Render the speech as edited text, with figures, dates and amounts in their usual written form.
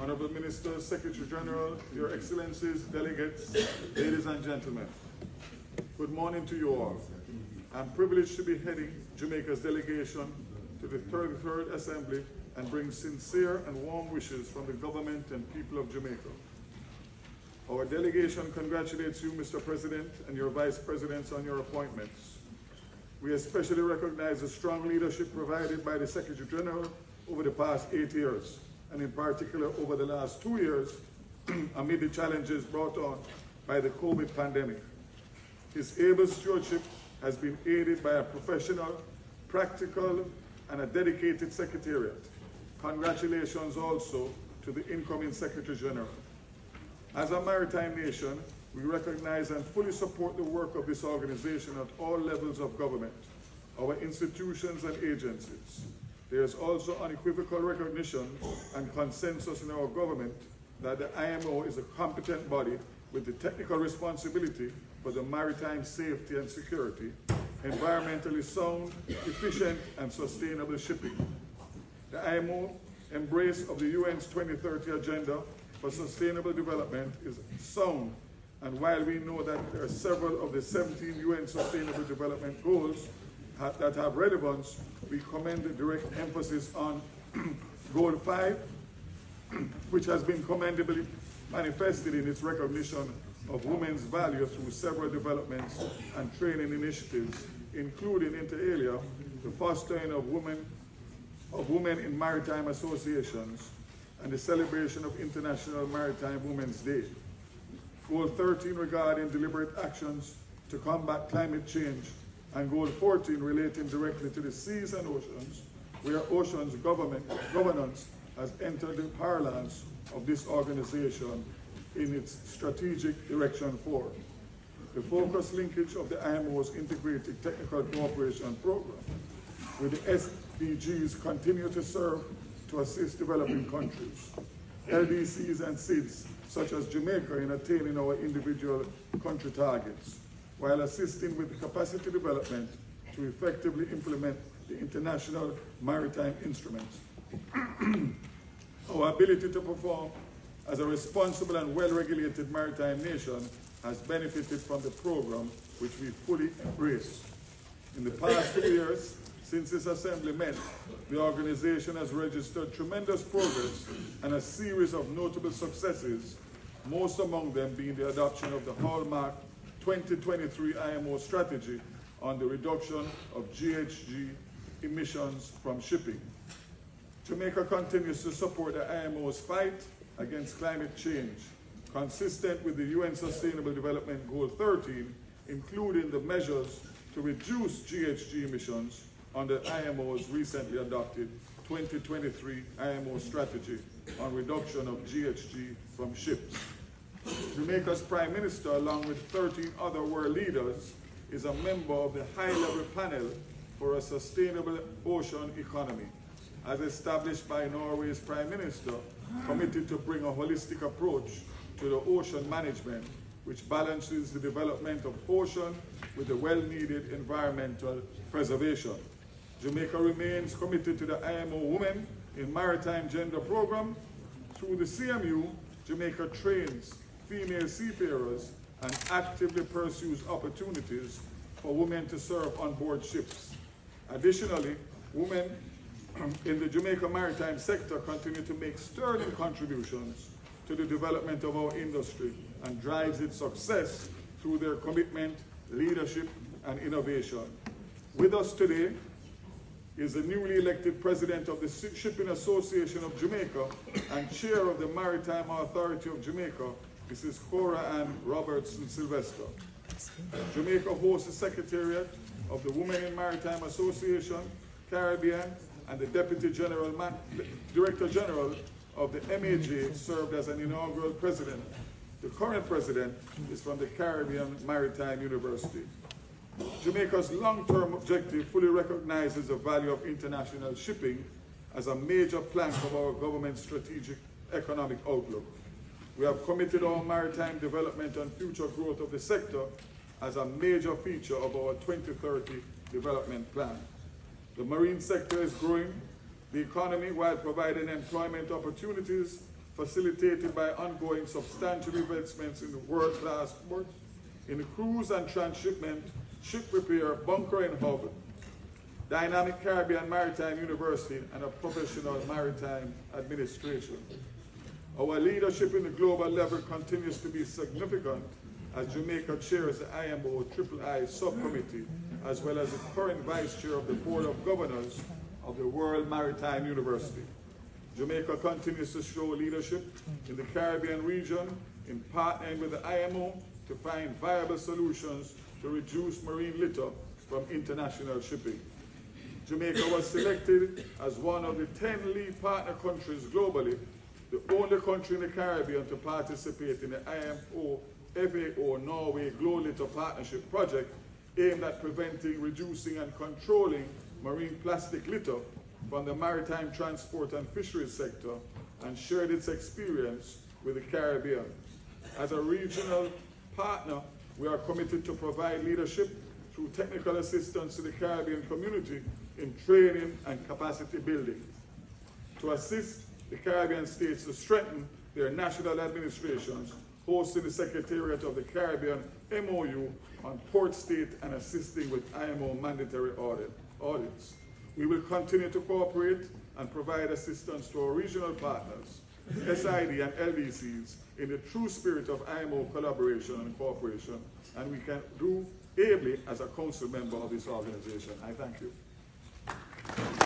Honorable Minister, Secretary General, Your Excellencies, delegates, ladies and gentlemen. Good morning to you all. I'm privileged to be heading Jamaica's delegation to the 33rd Assembly and bring sincere and warm wishes from the government and people of Jamaica. Our delegation congratulates you, Mr. President, and your Vice Presidents on your appointments. We especially recognize the strong leadership provided by the Secretary General over the past 8 years, and in particular over the last 2 years, amid the challenges brought on by the COVID pandemic. His able stewardship has been aided by a professional, practical, and a dedicated Secretariat. Congratulations also to the incoming Secretary General. As a maritime nation, we recognize and fully support the work of this organization at all levels of government, our institutions and agencies. There is also unequivocal recognition and consensus in our government that the IMO is a competent body with the technical responsibility for the maritime safety and security, environmentally sound, efficient, and sustainable shipping. The IMO embrace of the UN's 2030 Agenda for Sustainable Development is sound, and while we know that there are several of the 17 UN Sustainable Development Goals that have relevance, we commend the direct emphasis on Goal 5, which has been commendably manifested in its recognition of women's value through several developments and training initiatives, including inter alia, the fostering of women in maritime associations and the celebration of International Maritime Women's Day. Goal 13 regarding deliberate actions to combat climate change, and Goal 14 relating directly to the seas and oceans, where oceans governance has entered the parlance of this organization in its strategic direction 4. The focus linkage of the IMO's Integrated Technical Cooperation Program with the SDGs continue to serve to assist developing countries, LDCs and SIDS, such as Jamaica, in attaining our individual country targets, while assisting with the capacity development to effectively implement the International Maritime Instruments. Our ability to perform as a responsible and well-regulated maritime nation has benefited from the program, which we fully embrace. In the past 2 years, since this assembly met, the organization has registered tremendous progress and a series of notable successes, most among them being the adoption of the hallmark 2023 IMO strategy on the reduction of GHG emissions from shipping. Jamaica continues to support the IMO's fight against climate change, consistent with the UN Sustainable Development Goal 13, including the measures to reduce GHG emissions under IMO's recently adopted 2023 IMO strategy on reduction of GHG from ships. Jamaica's Prime Minister, along with 13 other world leaders, is a member of the high-level panel for a sustainable ocean economy, as established by Norway's Prime Minister, committed to bring a holistic approach to the ocean management, which balances the development of ocean with the well-needed environmental preservation. Jamaica remains committed to the IMO Women in Maritime Gender Program. Through the CMU, Jamaica trains female seafarers and actively pursues opportunities for women to serve on board ships. Additionally, women in the Jamaica maritime sector continue to make sterling contributions to the development of our industry and drives its success through their commitment, leadership, and innovation. With us today is the newly elected president of the Shipping Association of Jamaica and chair of the Maritime Authority of Jamaica, Mrs. Cora Ann Robertson Sylvester. Jamaica hosts the Secretariat of the Women in Maritime Association, Caribbean, and the Director General of the MAJ served as an inaugural president. The current president is from the Caribbean Maritime University. Jamaica's long-term objective fully recognizes the value of international shipping as a major plank of our government's strategic economic outlook. We have committed our maritime development and future growth of the sector as a major feature of our 2030 development plan. The marine sector is growing the economy while providing employment opportunities facilitated by ongoing substantial investments in world-class ports, in cruise and transshipment, ship repair, bunkering hub, dynamic Caribbean Maritime University, and a professional maritime administration. Our leadership in the global level continues to be significant as Jamaica chairs the IMO III subcommittee, as well as the current vice chair of the Board of Governors of the World Maritime University. Jamaica continues to show leadership in the Caribbean region in partnering with the IMO to find viable solutions to reduce marine litter from international shipping. Jamaica was selected as one of the 10 lead partner countries globally, the only country in the Caribbean to participate in the IMO FAO Norway Glow Litter Partnership project aimed at preventing, reducing, and controlling marine plastic litter from the maritime transport and fisheries sector, and shared its experience with the Caribbean. As a regional partner, we are committed to provide leadership through technical assistance to the Caribbean community in training and capacity building, to assist the Caribbean states to strengthen their national administrations, hosting the Secretariat of the Caribbean MOU on port state and assisting with IMO mandatory audits. We will continue to cooperate and provide assistance to our regional partners, SID and LDCs, in the true spirit of IMO collaboration and cooperation, and we can do ably as a council member of this organization. I thank you.